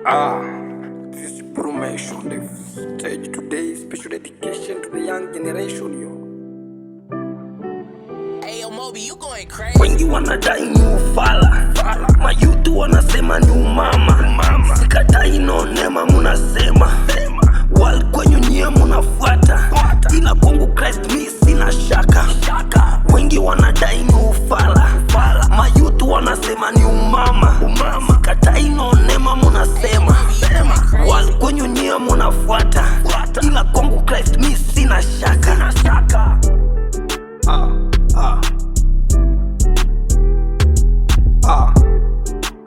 This is promotion the stage today, special dedication to the young generation, yo. Hey, yo, Moby, you going crazy. Wengi wanadai ni ufala, mayutu wanasema ni umama. Sikatai no nema munasema, wal kwenyu nyie munafuata, ila kwangu Christ mi sina shaka. Wengi wanadai ni ufala, mayutu wanasema ni umama. Sikatai no nema munasema, wal kwenyu nyie munafuata, ila kwangu Christ mi sina shaka.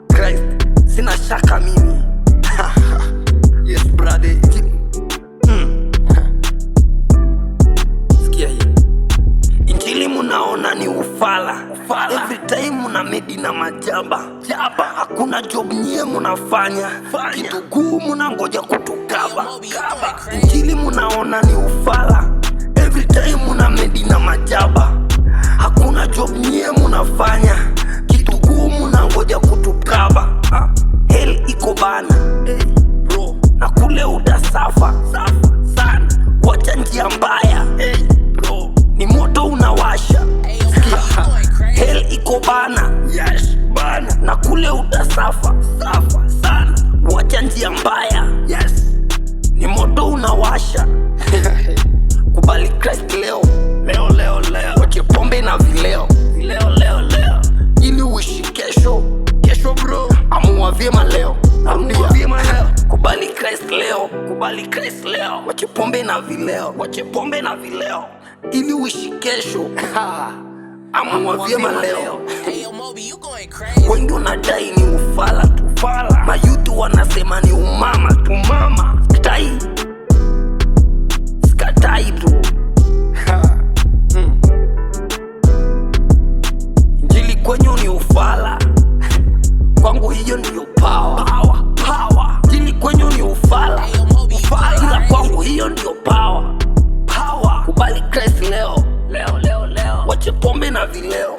Christ, sina shaka mimi. Yes, brother. Sikia hii. Injili munaona ni ufala. Every time muna medi na majaba. Hakuna job nyie munafanya. Kitu kuu munangoja kutukaba. Injili munaona ni ufala. Every time muna medi na majaba. Hakuna job nyie munafanya. Kitu kuu munangoja kutukaba. Hell iko bana, bro, na kule utasafa sana. Wacha njia mbaya, bro, ni moto unawasha. Hell iko bana, yes bana, na kule utasafa sana. Wacha njia mbaya, yes, ni moto unawasha. Kubali Christ leo, wache pombe na vileo, ili uishi kesho bro. Amua vyema leo, kubali Christ leo, wache pombe na vileo, ili uishi kesho. Amua vyema leo. Hey, yo, Moby, you going crazy. Wengi wanadai ni ufala tu, mayutu wanasema ni umama. Sikatai tu. Injili kwenyu ni ufala, kwangu hiyo ndiyo power. Injili kwenyu ni ufala, ila kwangu hiyo ndiyo power. Kubali Christ leo, wache pombe na vileo.